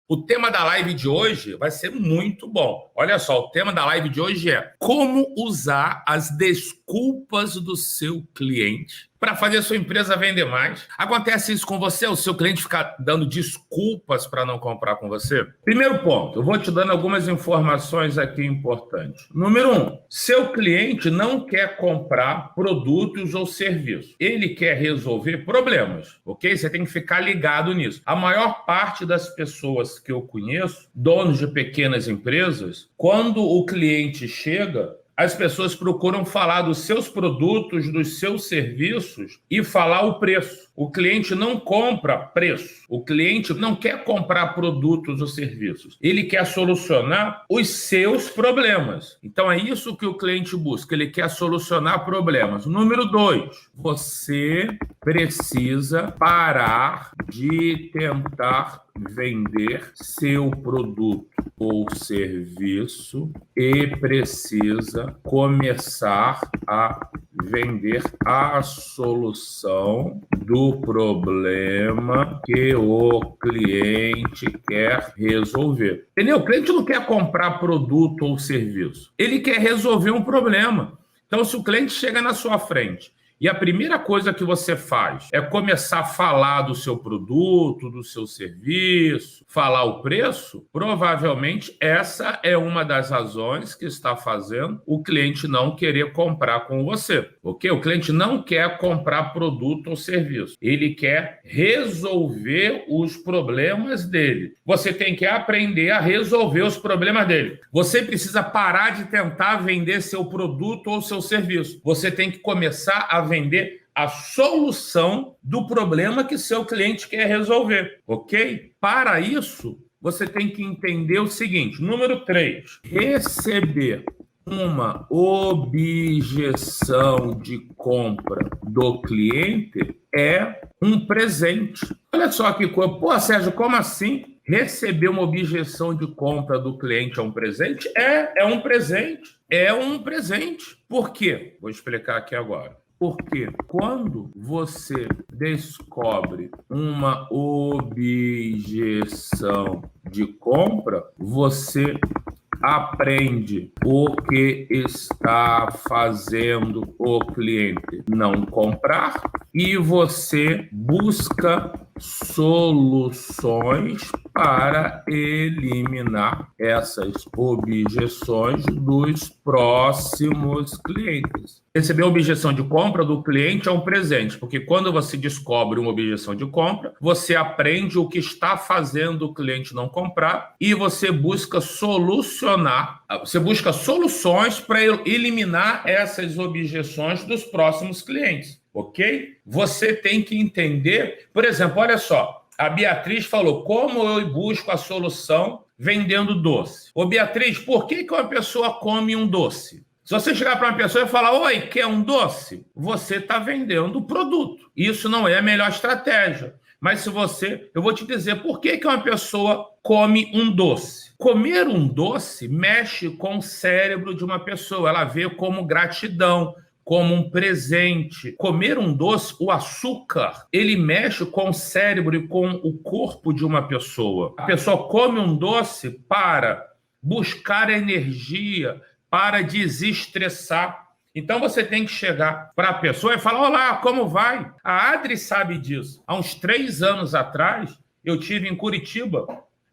O tema da live de hoje vai ser muito bom. Olha só, o tema da live de hoje é como usar as desculpas do seu cliente para fazer a sua empresa vender mais. Acontece isso com você? O seu cliente fica dando desculpas para não comprar com você? Primeiro ponto, eu vou te dando algumas informações aqui importantes. Número 1, seu cliente não quer comprar produtos ou serviços. Ele quer resolver problemas, ok? Você tem que ficar ligado nisso. A maior parte das pessoas que eu conheço, donos de pequenas empresas, quando o cliente chega, as pessoas procuram falar dos seus produtos, dos seus serviços e falar o preço. O cliente não compra preço. O cliente não quer comprar produtos ou serviços. Ele quer solucionar os seus problemas. Então é isso que o cliente busca. Ele quer solucionar problemas. Número 2, você precisa parar de tentar vender seu produto ou serviço e precisa começar a vender a solução do problema que o cliente quer resolver. Entendeu? O cliente não quer comprar produto ou serviço. Ele quer resolver um problema. Então, se o cliente chega na sua frente e a primeira coisa que você faz é começar a falar do seu produto, do seu serviço, falar o preço, provavelmente essa é uma das razões que está fazendo o cliente não querer comprar com você, ok? O cliente não quer comprar produto ou serviço. Ele quer resolver os problemas dele. Você tem que aprender a resolver os problemas dele. Você precisa parar de tentar vender seu produto ou seu serviço. Você tem que começar a vender a solução do problema que seu cliente quer resolver, ok? Para isso, você tem que entender o seguinte. Número 3, receber uma objeção de compra do cliente é um presente. Olha só que coisa. Pô, Sérgio, como assim? Receber uma objeção de compra do cliente é um presente? É um presente. É um presente. Por quê? Vou explicar aqui agora. Porque quando você descobre uma objeção de compra, você aprende o que está fazendo o cliente não comprar e você busca soluções para eliminar essas objeções dos próximos clientes. Receber a objeção de compra do cliente é um presente, porque quando você descobre uma objeção de compra, você aprende o que está fazendo o cliente não comprar e você busca soluções para eliminar essas objeções dos próximos clientes, ok? Você tem que entender, por exemplo, olha só, a Beatriz falou, como eu busco a solução vendendo doce? Ô Beatriz, por que uma pessoa come um doce? Se você chegar para uma pessoa e falar, oi, quer um doce? Você está vendendo o produto. Isso não é a melhor estratégia. Mas eu vou te dizer por que uma pessoa come um doce. Comer um doce mexe com o cérebro de uma pessoa. Ela vê como gratidão, como um presente. Comer um doce, o açúcar, ele mexe com o cérebro e com o corpo de uma pessoa. A pessoa come um doce para buscar energia, para desestressar. Então você tem que chegar para a pessoa e falar, olá, como vai? A Adri sabe disso. Há uns 3 anos atrás, eu estive em Curitiba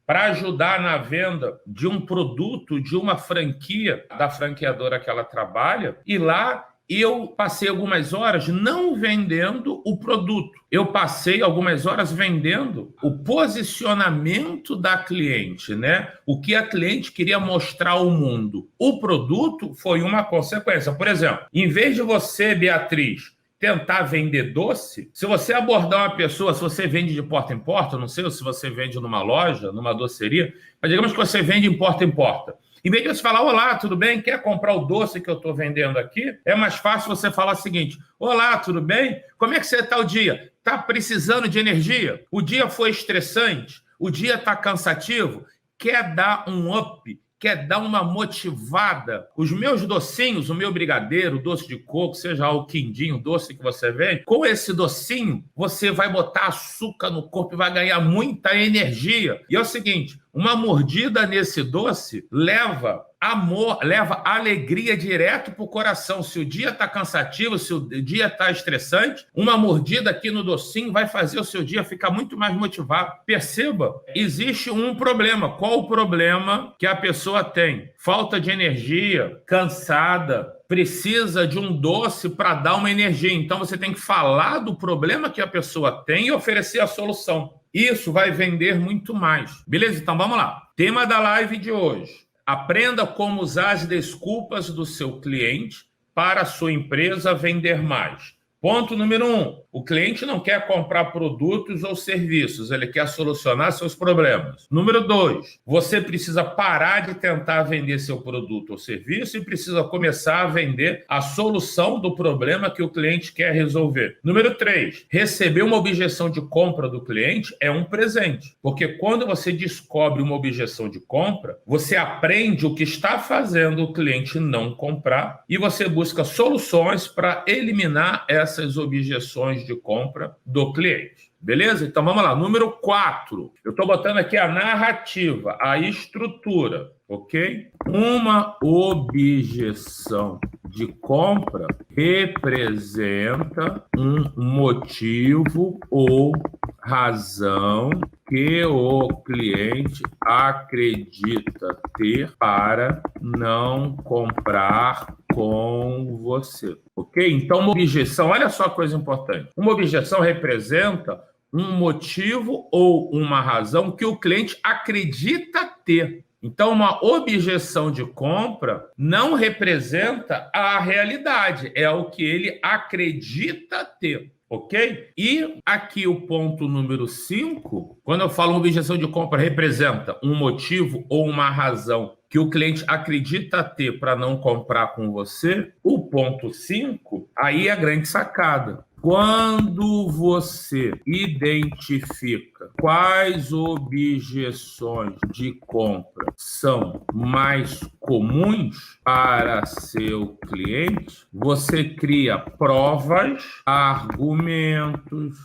para ajudar na venda de um produto, de uma franquia, da franqueadora que ela trabalha, e lá eu passei algumas horas não vendendo o produto. Eu passei algumas horas vendendo o posicionamento da cliente, né? O que a cliente queria mostrar ao mundo. O produto foi uma consequência. Por exemplo, em vez de você, Beatriz, tentar vender doce, se você abordar uma pessoa, se você vende de porta em porta, não sei se você vende numa loja, numa doceria, mas digamos que você vende em porta em porta. Em vez de você falar, olá, tudo bem? Quer comprar o doce que eu estou vendendo aqui? É mais fácil você falar o seguinte, olá, tudo bem? Como é que você está o dia? Está precisando de energia? O dia foi estressante? O dia está cansativo? Quer dar um up? quer dar uma motivada. Os meus docinhos, o meu brigadeiro, doce de coco, seja o quindinho, doce que você vende, com esse docinho, você vai botar açúcar no corpo e vai ganhar muita energia. E é o seguinte, uma mordida nesse doce leva amor, leva alegria direto para o coração. Se o dia está cansativo, se o dia está estressante, uma mordida aqui no docinho vai fazer o seu dia ficar muito mais motivado. Perceba, existe um problema. Qual o problema que a pessoa tem? Falta de energia, cansada, precisa de um doce para dar uma energia. Então você tem que falar do problema que a pessoa tem e oferecer a solução. Isso vai vender muito mais. Beleza? Então vamos lá. Tema da live de hoje. Aprenda como usar as desculpas do seu cliente para a sua empresa vender mais. Ponto número 1. O cliente não quer comprar produtos ou serviços, ele quer solucionar seus problemas. Número 2. Você precisa parar de tentar vender seu produto ou serviço e precisa começar a vender a solução do problema que o cliente quer resolver. Número 3. Receber uma objeção de compra do cliente é um presente, porque quando você descobre uma objeção de compra, você aprende o que está fazendo o cliente não comprar e você busca soluções para eliminar essas objeções de compra do cliente. Beleza? Então vamos lá. Número 4. Eu estou botando aqui a narrativa, a estrutura, ok? Uma objeção de compra representa um motivo ou razão que o cliente acredita ter para não comprar com você, ok? Então, uma objeção, olha só a coisa importante. Uma objeção representa um motivo ou uma razão que o cliente acredita ter. Então, uma objeção de compra não representa a realidade, é o que ele acredita ter. Ok? E aqui o ponto número 5, quando eu falo uma objeção de compra representa um motivo ou uma razão que o cliente acredita ter para não comprar com você, o ponto 5, aí é a grande sacada. Quando você identifica quais objeções de compra são mais comuns para seu cliente, você cria provas, argumentos,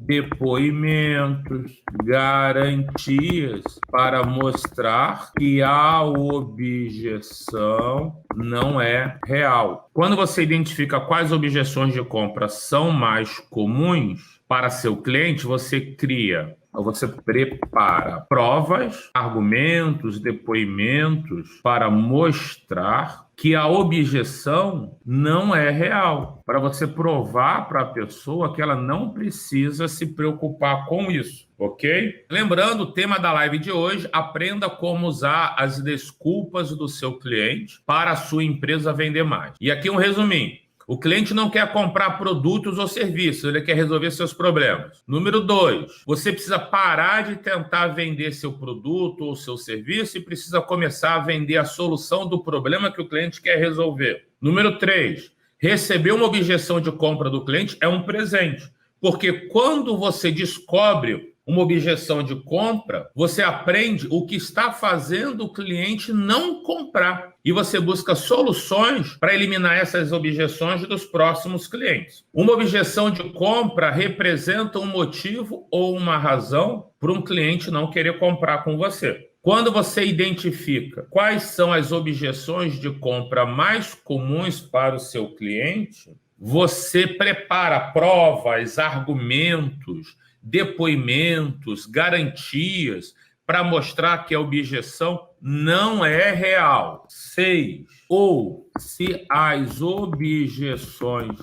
depoimentos, garantias para mostrar que a objeção não é real. Quando você identifica quais objeções de compra são mais comuns para seu cliente, você prepara provas, argumentos, depoimentos para mostrar que a objeção não é real, para você provar para a pessoa que ela não precisa se preocupar com isso, ok? Lembrando, o tema da live de hoje, aprenda como usar as desculpas do seu cliente para a sua empresa vender mais. E aqui um resuminho. O cliente não quer comprar produtos ou serviços, ele quer resolver seus problemas. Número 2, você precisa parar de tentar vender seu produto ou seu serviço e precisa começar a vender a solução do problema que o cliente quer resolver. Número 3, receber uma objeção de compra do cliente é um presente, porque quando você descobre uma objeção de compra, você aprende o que está fazendo o cliente não comprar e você busca soluções para eliminar essas objeções dos próximos clientes. Uma objeção de compra representa um motivo ou uma razão para um cliente não querer comprar com você. Quando você identifica quais são as objeções de compra mais comuns para o seu cliente, você prepara provas, argumentos, depoimentos, garantias para mostrar que a objeção não é real. 6. Ou, se as objeções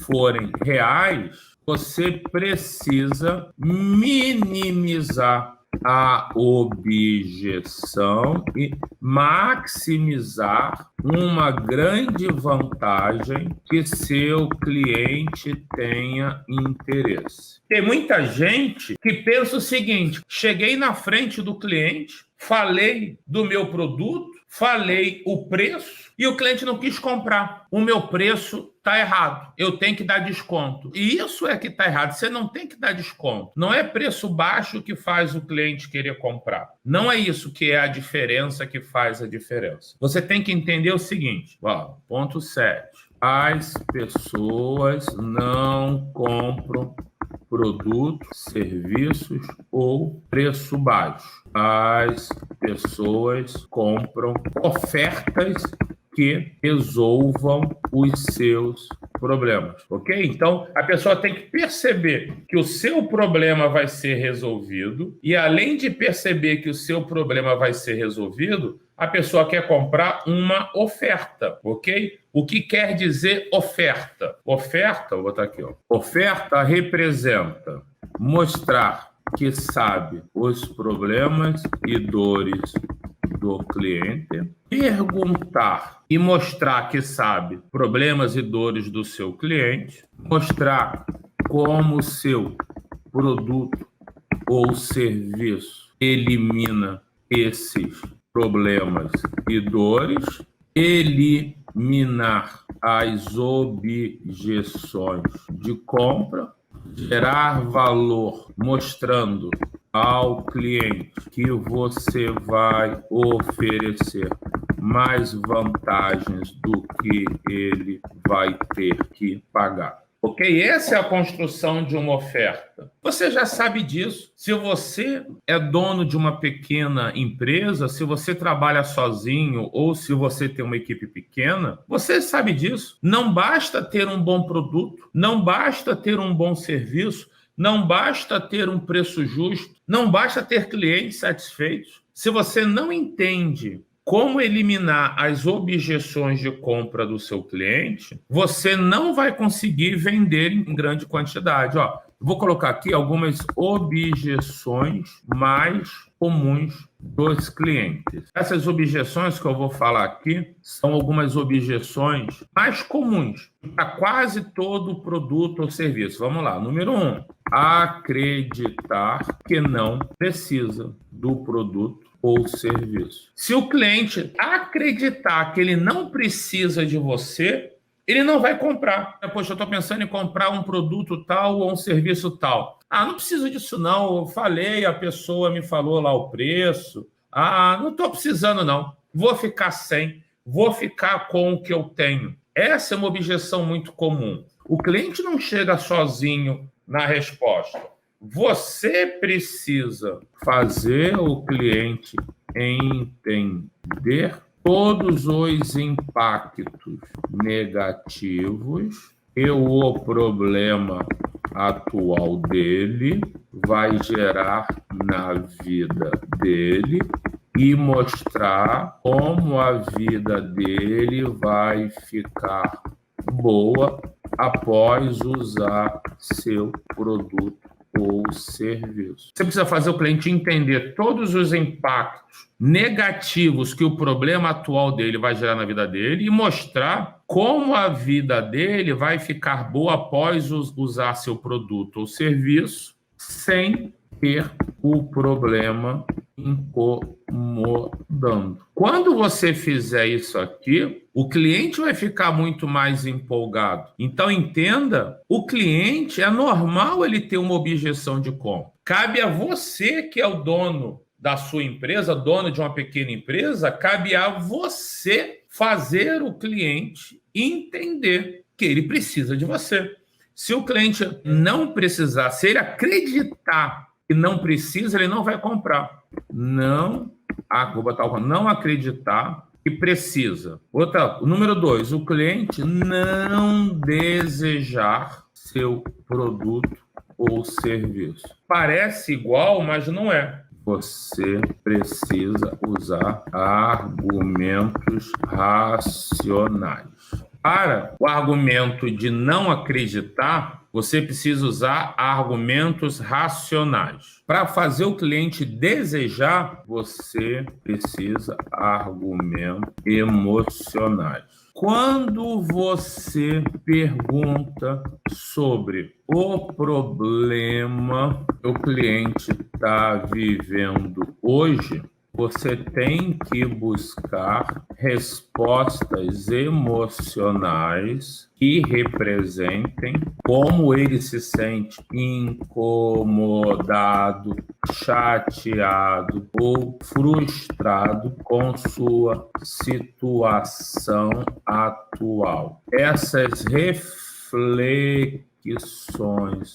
forem reais, você precisa minimizar a objeção e maximizar uma grande vantagem que seu cliente tenha interesse. Tem muita gente que pensa o seguinte: cheguei na frente do cliente, falei do meu produto, falei o preço e o cliente não quis comprar. O meu preço está errado. Eu tenho que dar desconto. E isso é que está errado. Você não tem que dar desconto. Não é preço baixo que faz o cliente querer comprar. Não é isso que é a diferença que faz faz a diferença. Você tem que entender o seguinte, ó, ponto 7. As pessoas não compram produtos, serviços ou preço baixo. As pessoas compram ofertas que resolvam os seus problemas, ok? Então, a pessoa tem que perceber que o seu problema vai ser resolvido e, além de perceber que o seu problema vai ser resolvido, a pessoa quer comprar uma oferta, ok? O que quer dizer oferta? Oferta, vou botar aqui, ó. Oferta representa mostrar que sabe os problemas e dores do cliente, perguntar e mostrar que sabe problemas e dores do seu cliente, mostrar como o seu produto ou serviço elimina esses problemas e dores, eliminar as objeções de compra, gerar valor mostrando ao cliente que você vai oferecer mais vantagens do que ele vai ter que pagar. Ok? Essa é a construção de uma oferta. Você já sabe disso. Se você é dono de uma pequena empresa, se você trabalha sozinho ou se você tem uma equipe pequena, você sabe disso. Não basta ter um bom produto, não basta ter um bom serviço, não basta ter um preço justo, não basta ter clientes satisfeitos. Se você não entende como eliminar as objeções de compra do seu cliente, você não vai conseguir vender em grande quantidade. Ó, vou colocar aqui algumas objeções mais comuns dos clientes. Essas objeções que eu vou falar aqui são algumas objeções mais comuns para quase todo produto ou serviço. Vamos lá. Número 1, acreditar que não precisa do produto ou serviço. Se o cliente acreditar que ele não precisa de você, ele não vai comprar. Poxa, eu estou pensando em comprar um produto tal ou um serviço tal. Ah, não preciso disso não. Eu falei, a pessoa me falou lá o preço. Ah, não estou precisando não. Vou ficar sem. Vou ficar com o que eu tenho. Essa é uma objeção muito comum. O cliente não chega sozinho na resposta. Você precisa fazer o cliente entender todos os impactos negativos que o problema atual dele vai gerar na vida dele e mostrar como a vida dele vai ficar boa após usar seu produto ou serviço. Você precisa fazer o cliente entender todos os impactos negativos que o problema atual dele vai gerar na vida dele e mostrar como a vida dele vai ficar boa após usar seu produto ou serviço sem ter o problema incomodando. Quando você fizer isso aqui, o cliente vai ficar muito mais empolgado. Então, entenda, o cliente, é normal ele ter uma objeção de compra. Cabe a você, que é o dono da sua empresa, dono de uma pequena empresa, cabe a você fazer o cliente entender que ele precisa de você. Se o cliente não precisar, se ele acreditar que não precisa, ele não vai comprar. Não acreditar que precisa. O número 2, o cliente não desejar seu produto ou serviço. Parece igual, mas não é. Você precisa usar argumentos racionais. Para o argumento de não acreditar, você precisa usar argumentos racionais. Para fazer o cliente desejar, você precisa argumentos emocionais. Quando você pergunta sobre o problema que o cliente está vivendo hoje, você tem que buscar respostas emocionais que representem como ele se sente incomodado, chateado ou frustrado com sua situação atual. Essas reflexões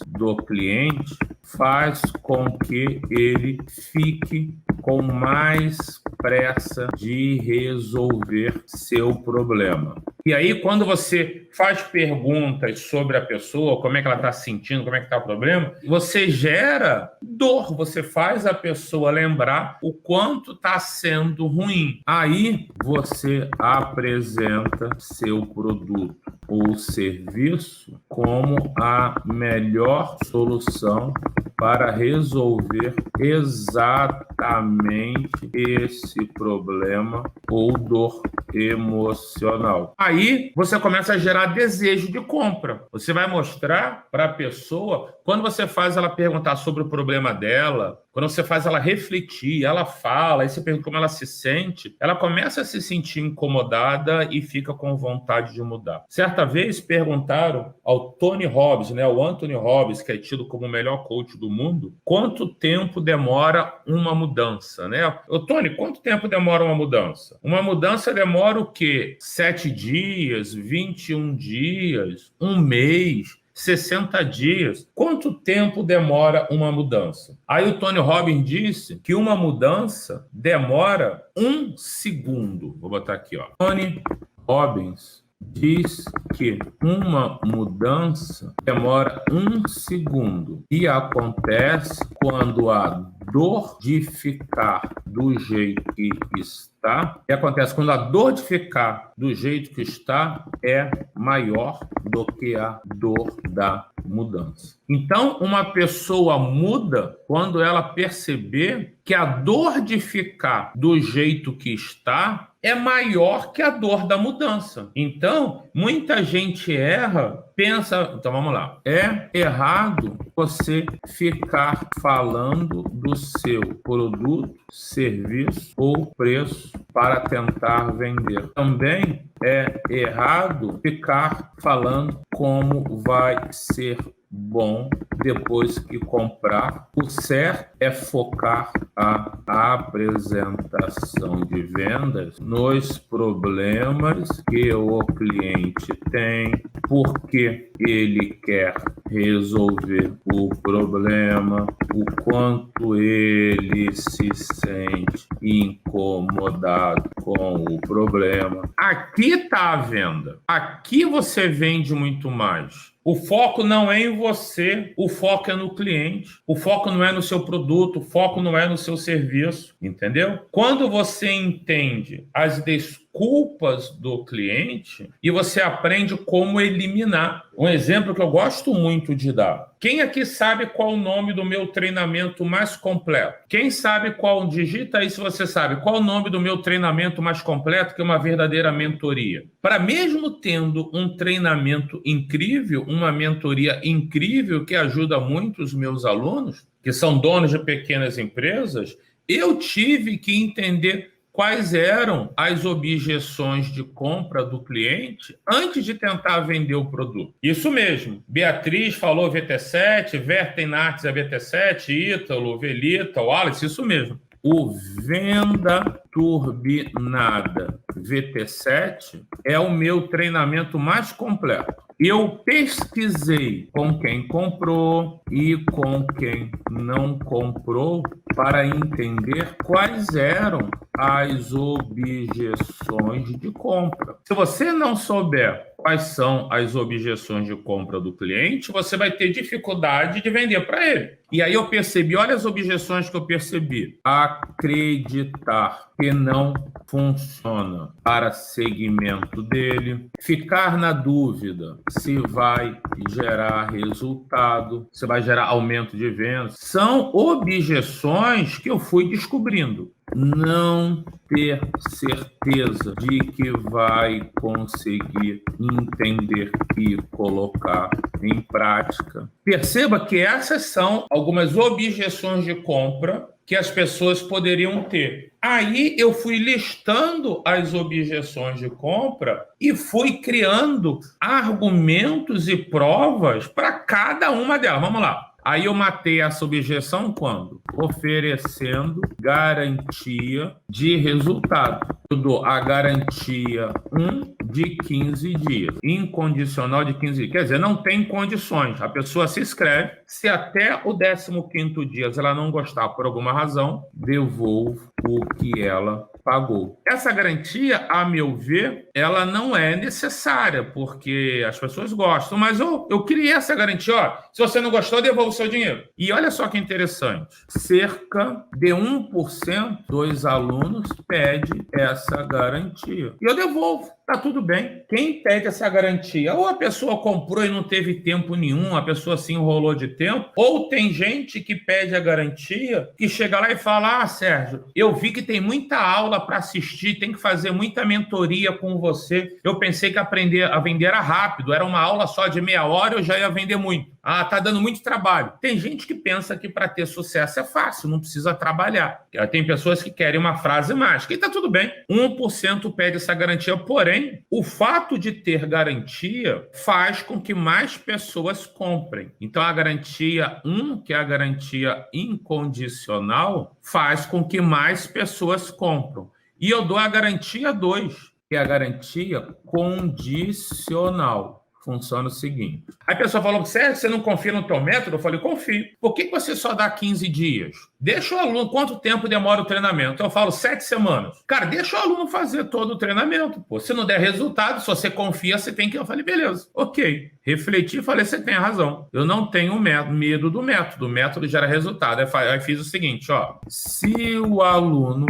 do cliente faz com que ele fique com mais pressa de resolver seu problema. E aí, quando você faz perguntas sobre a pessoa, como é que ela está se sentindo, como é que está o problema, você gera dor, você faz a pessoa lembrar o quanto está sendo ruim. Aí, você apresenta seu produto ou serviço como a melhor solução para resolver exatamente esse problema ou dor emocional. Aí você começa a gerar desejo de compra. Você vai mostrar para a pessoa, quando você faz ela perguntar sobre o problema dela, quando você faz ela refletir, ela fala, aí você pergunta como ela se sente, ela começa a se sentir incomodada e fica com vontade de mudar. Certa vez perguntaram ao Tony Robbins, né, o Anthony Robbins, que é tido como o melhor coach do mundo, quanto tempo demora uma mudança, né? Ô, Tony, quanto tempo demora uma mudança? Uma mudança demora o quê? 7 dias, 21 dias, um mês, 60 dias. Quanto tempo demora uma mudança? Aí o Tony Robbins disse que uma mudança demora 1 segundo. Vou botar aqui, ó. Tony Robbins diz que uma mudança demora 1 segundo e acontece quando a dor de ficar do jeito que está, e acontece quando a dor de ficar do jeito que está é maior do que a dor da mudança. Então, uma pessoa muda quando ela perceber que a dor de ficar do jeito que está é maior que a dor da mudança. Então, muita gente erra, pensa... Então, vamos lá. É errado você ficar falando do seu produto, serviço ou preço para tentar vender. Também é errado ficar falando como vai ser bom depois que comprar. O certo é focar a apresentação de vendas nos problemas que o cliente tem, porque ele quer resolver o problema, o quanto ele se sente incomodado com o problema. Aqui está a venda. Aqui você vende muito mais. O foco não é em você, o foco é no cliente, o foco não é no seu produto, o foco não é no seu serviço, entendeu? Quando você entende as desculpas do cliente e você aprende como eliminar. Um exemplo que eu gosto muito de dar. Quem aqui sabe qual o nome do meu treinamento mais completo? Quem sabe qual? Digita aí se você sabe. Qual o nome do meu treinamento mais completo, que é uma verdadeira mentoria? Para mesmo tendo um treinamento incrível, uma mentoria incrível que ajuda muito os meus alunos, que são donos de pequenas empresas, eu tive que entender quais eram as objeções de compra do cliente antes de tentar vender o produto. Isso mesmo. Beatriz falou VT7, Vertenates é VT7, Ítalo, Velita, Wallace, isso mesmo. O Venda Turbinada VT7 é o meu treinamento mais completo. Eu pesquisei com quem comprou e com quem não comprou para entender quais eram as objeções de compra. Se você não souber quais são as objeções de compra do cliente, você vai ter dificuldade de vender para ele. E aí eu percebi, olha as objeções que eu percebi. Acreditar que não funciona para segmento dele, ficar na dúvida se vai gerar resultado, se vai gerar aumento de vendas. São objeções que eu fui descobrindo. Não ter certeza de que vai conseguir entender e colocar em prática. Perceba que essas são algumas objeções de compra que as pessoas poderiam ter. Aí eu fui listando as objeções de compra e fui criando argumentos e provas para cada uma delas. Vamos lá. Aí eu matei essa objeção quando? Oferecendo garantia de resultado. Eu dou a garantia 1 de 15 dias, incondicional de 15 dias. Quer dizer, não tem condições. A pessoa se inscreve, se até o 15º dia ela não gostar por alguma razão, devolvo o que ela pagou. Essa garantia, a meu ver, ela não é necessária, porque as pessoas gostam, mas eu criei essa garantia, ó, se você não gostou, devolva o seu dinheiro. E olha só que interessante, cerca de 1% dos alunos pede essa garantia. E eu devolvo. Tá tudo bem. Quem pede essa garantia? Ou a pessoa comprou e não teve tempo nenhum, a pessoa se enrolou de tempo, ou tem gente que pede a garantia, que chega lá e fala, Sérgio, eu vi que tem muita aula para assistir, tem que fazer muita mentoria com você. Eu pensei que aprender a vender era rápido, era uma aula só de meia hora, eu já ia vender muito. Ah, tá dando muito trabalho. Tem gente que pensa que para ter sucesso é fácil, não precisa trabalhar. Tem pessoas que querem uma frase mágica. E tá tudo bem. 1% pede essa garantia, porém, o fato de ter garantia faz com que mais pessoas comprem. Então, a garantia 1, que é a garantia incondicional, faz com que mais pessoas compram. E eu dou a garantia 2, que é a garantia condicional. Funciona o seguinte. A pessoa falou, Sérgio, você não confia no teu método? Eu falei, confio. Por que você só dá 15 dias? Deixa o aluno, quanto tempo demora o treinamento? Eu falo 7 semanas. Cara, deixa o aluno fazer todo o treinamento. Pô, se não der resultado, se você confia, você tem que... Eu falei, beleza, ok. Refleti e falei, você tem razão. Eu não tenho medo do método. O método gera resultado. Aí fiz o seguinte, ó. Se o aluno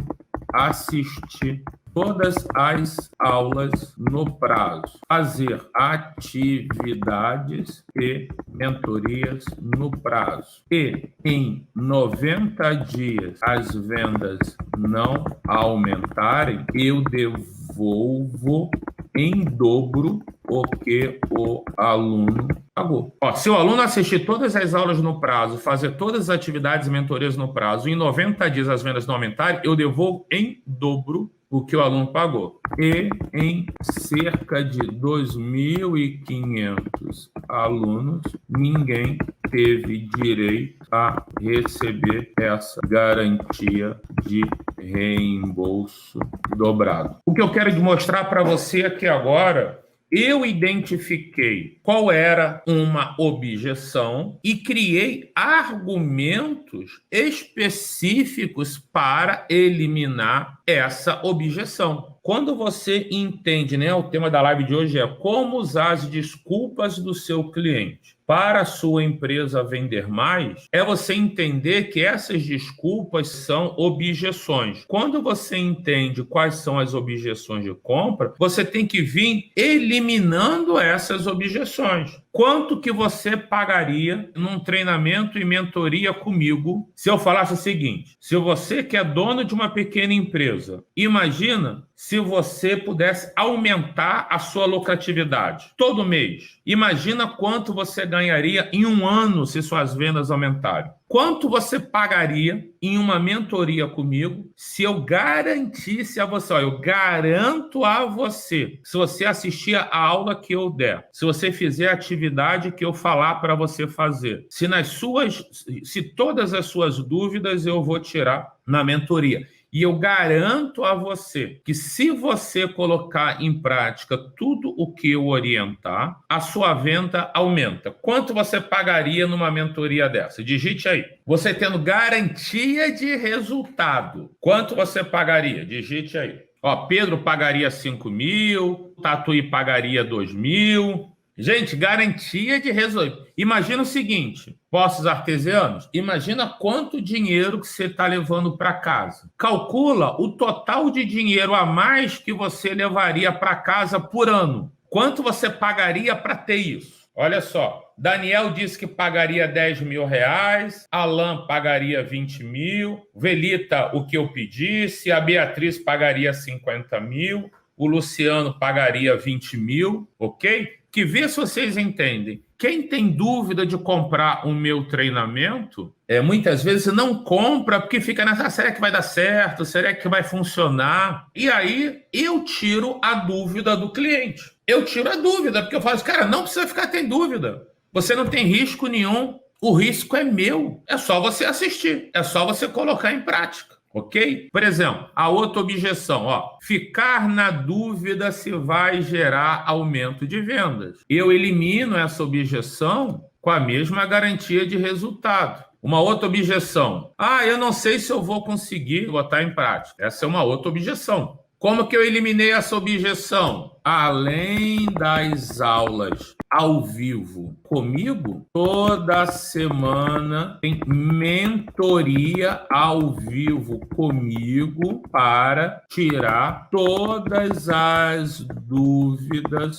assistir todas as aulas no prazo, fazer atividades e mentorias no prazo, e em 90 dias as vendas não aumentarem, eu devolvo em dobro o que o aluno pagou. Ó, se o aluno assistir todas as aulas no prazo, fazer todas as atividades e mentorias no prazo, e em 90 dias as vendas não aumentarem, eu devolvo em dobro o que o aluno pagou. E em cerca de 2.500 alunos, ninguém teve direito a receber essa garantia de reembolso dobrado. O que eu quero mostrar para você aqui agora, eu identifiquei qual era uma objeção e criei argumentos específicos para eliminar essa objeção. Quando você entende, né, o tema da live de hoje é como usar as desculpas do seu cliente para a sua empresa vender mais, é você entender que essas desculpas são objeções. Quando você entende quais são as objeções de compra, você tem que vir eliminando essas objeções. Quanto que você pagaria num treinamento e mentoria comigo se eu falasse o seguinte, se você que é dono de uma pequena empresa, imagina se você pudesse aumentar a sua lucratividade todo mês. Imagina quanto você ganharia em um ano se suas vendas aumentarem. Quanto você pagaria em uma mentoria comigo se eu garantisse a você, ó, eu garanto a você, se você assistir a aula que eu der, se você fizer a atividade que eu falar para você fazer, se todas as suas dúvidas eu vou tirar na mentoria. E eu garanto a você que se você colocar em prática tudo o que eu orientar, a sua venda aumenta. Quanto você pagaria numa mentoria dessa? Digite aí. Você tendo garantia de resultado. Quanto você pagaria? Digite aí. Ó, Pedro pagaria 5.000, Tatuí pagaria 2.000. Gente, garantia de resultado. Imagina o seguinte, poços artesianos, imagina quanto dinheiro que você está levando para casa. Calcula o total de dinheiro a mais que você levaria para casa por ano. Quanto você pagaria para ter isso? Olha só, Daniel disse que pagaria 10 mil reais, Alan pagaria 20 mil, Velita o que eu pedisse, a Beatriz pagaria 50 mil, o Luciano pagaria 20 mil, ok? Que vê se vocês entendem Quem tem dúvida de comprar o meu treinamento, muitas vezes não compra porque fica nessa, será que vai dar certo? Será que vai funcionar? E aí eu tiro a dúvida do cliente. Eu tiro a dúvida, porque eu falo, cara, não precisa ficar tem dúvida. Você não tem risco nenhum. O risco é meu. É só você assistir. É só você colocar em prática. Ok? Por exemplo, a outra objeção, ficar na dúvida se vai gerar aumento de vendas. Eu elimino essa objeção com a mesma garantia de resultado. Uma outra objeção, eu não sei se eu vou conseguir botar em prática. Essa é uma outra objeção. Como que eu eliminei essa objeção? Além das aulas ao vivo comigo, toda semana tem mentoria ao vivo comigo para tirar todas as dúvidas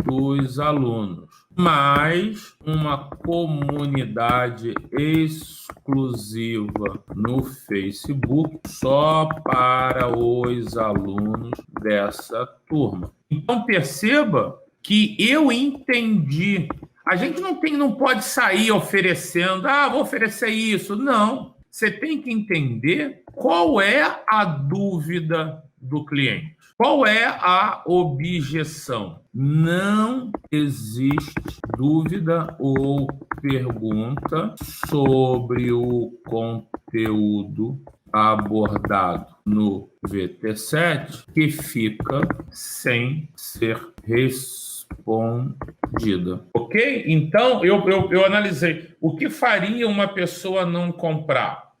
dos alunos. Mais uma comunidade exclusiva no Facebook só para os alunos dessa turma. Então perceba que eu entendi. A gente não pode sair oferecendo, vou oferecer isso. Não. Você tem que entender qual é a dúvida do cliente. Qual é a objeção? Não existe dúvida ou pergunta sobre o conteúdo abordado no VT7 que fica sem ser respondida. Ok? Então, eu analisei o que faria uma pessoa não comprar.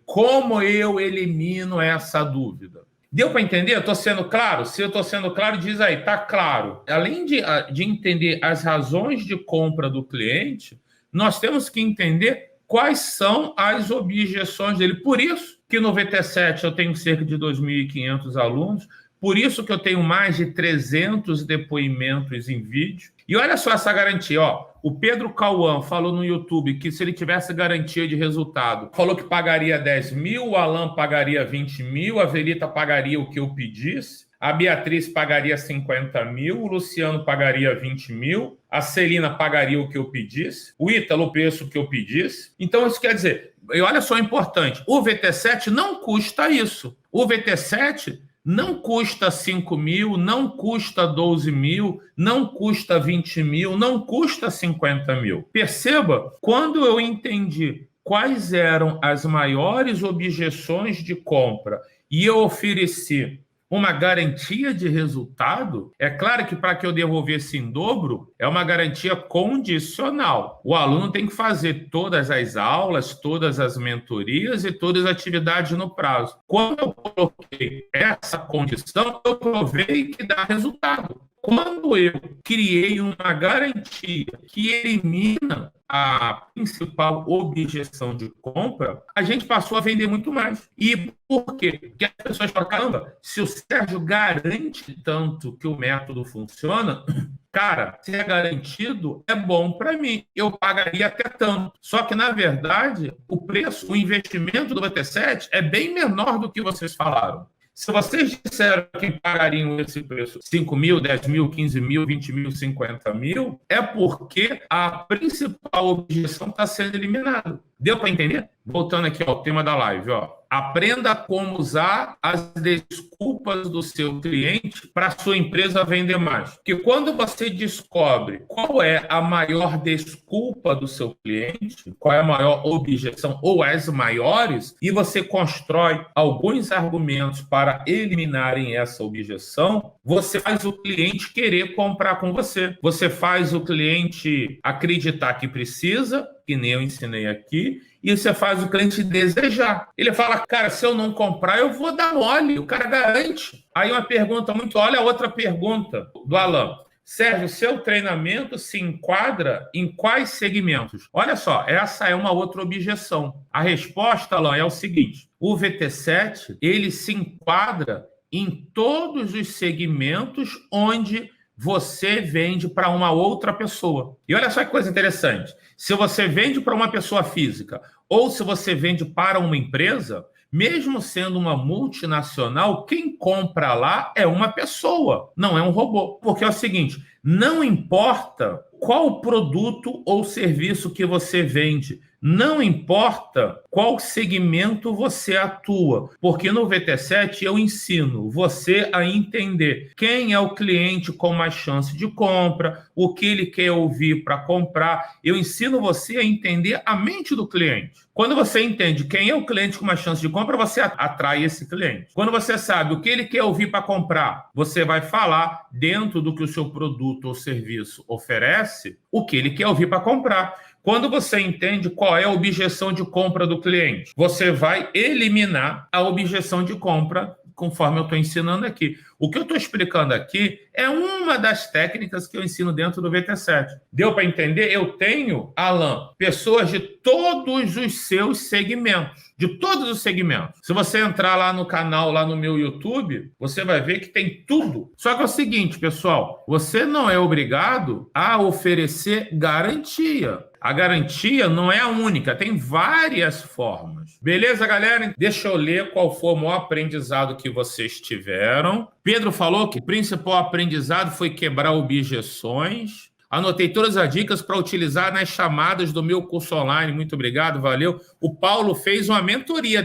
Como eu elimino essa dúvida? Deu para entender? Eu estou sendo claro? Se eu estou sendo claro, diz aí, está claro. Além de entender as razões de compra do cliente, nós temos que entender quais são as objeções dele. Por isso que no VT7 eu tenho cerca de 2.500 alunos, por isso que eu tenho mais de 300 depoimentos em vídeo. E olha só essa garantia, o Pedro Cauã falou no YouTube que se ele tivesse garantia de resultado, falou que pagaria 10 mil, o Alan pagaria 20 mil, a Verita pagaria o que eu pedisse, a Beatriz pagaria 50 mil, o Luciano pagaria 20 mil, a Celina pagaria o que eu pedisse, o Ítalo o preço que eu pedisse. Então isso quer dizer, e olha só, importante, o VT7 não custa isso. O VT7 não custa 5 mil, não custa 12 mil, não custa 20 mil, não custa 50 mil. Perceba, quando eu entendi quais eram as maiores objeções de compra e eu ofereci uma garantia de resultado, é claro que para que eu devolvesse em dobro, é uma garantia condicional. O aluno tem que fazer todas as aulas, todas as mentorias e todas as atividades no prazo. Quando eu coloquei essa condição, eu provei que dá resultado. Quando eu criei uma garantia que elimina a principal objeção de compra, a gente passou a vender muito mais. E por quê? Porque as pessoas falam, caramba, se o Sérgio garante tanto que o método funciona, cara, se é garantido, é bom para mim. Eu pagaria até tanto. Só que, na verdade, o preço, o investimento do VT7 é bem menor do que vocês falaram. Se vocês disseram que pagariam esse preço 5 mil, 10 mil, 15 mil, 20 mil, 50 mil, é porque a principal objeção está sendo eliminada. Deu para entender? Voltando aqui ao tema da live, aprenda como usar as desculpas do seu cliente para a sua empresa vender mais. Porque quando você descobre qual é a maior desculpa do seu cliente, qual é a maior objeção ou as maiores, e você constrói alguns argumentos para eliminarem essa objeção, você faz o cliente querer comprar com você. Você faz o cliente acreditar que precisa, que nem eu ensinei aqui, e você faz o cliente desejar. Ele fala, cara, se eu não comprar, eu vou dar mole. O cara garante. Aí uma pergunta muito... Olha a outra pergunta do Alan. Sérgio, seu treinamento se enquadra em quais segmentos? Olha só, essa é uma outra objeção. A resposta, Alan, é o seguinte. O VT7, ele se enquadra em todos os segmentos onde você vende para uma outra pessoa. E olha só que coisa interessante. Se você vende para uma pessoa física ou se você vende para uma empresa, mesmo sendo uma multinacional, quem compra lá é uma pessoa, não é um robô. Porque é o seguinte, não importa qual o produto ou serviço que você vende. Não importa qual segmento você atua, porque no VT7 eu ensino você a entender quem é o cliente com mais chance de compra, o que ele quer ouvir para comprar. Eu ensino você a entender a mente do cliente. Quando você entende quem é o cliente com mais chance de compra, você atrai esse cliente. Quando você sabe o que ele quer ouvir para comprar, você vai falar dentro do que o seu produto ou serviço oferece, o que ele quer ouvir para comprar. Quando você entende qual é a objeção de compra do cliente, você vai eliminar a objeção de compra conforme eu estou ensinando aqui. O que eu estou explicando aqui é uma das técnicas que eu ensino dentro do VT7. Deu para entender? Eu tenho, Alan, pessoas de todos os seus segmentos. De todos os segmentos. Se você entrar lá no canal, lá no meu YouTube, você vai ver que tem tudo. Só que é o seguinte, pessoal, você não é obrigado a oferecer garantia. A garantia não é a única, tem várias formas. Beleza, galera? Deixa eu ler qual foi o maior aprendizado que vocês tiveram. Pedro falou que o principal aprendizado foi quebrar objeções. Anotei todas as dicas para utilizar nas chamadas do meu curso online. Muito obrigado, valeu. O Paulo fez uma mentoria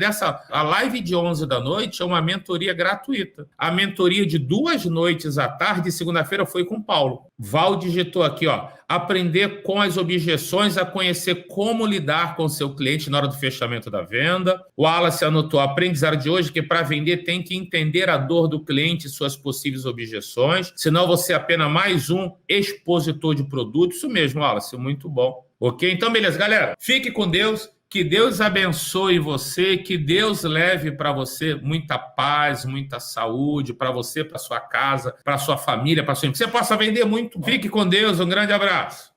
a live de 11 da noite é uma mentoria gratuita. A mentoria de 2 noites à tarde, segunda-feira, foi com o Paulo. Val digitou aqui, ó, aprender com as objeções, a conhecer como lidar com o seu cliente na hora do fechamento da venda. O Wallace anotou, aprendizado de hoje, que para vender tem que entender a dor do cliente e suas possíveis objeções, senão você é apenas mais um expositor de produto. Isso mesmo, Wallace, muito bom. Ok? Então, beleza, galera. Fique com Deus. Que Deus abençoe você, que Deus leve para você muita paz, muita saúde, para você, para sua casa, para sua família, para sua empresa. Que você possa vender muito. Fique com Deus, um grande abraço.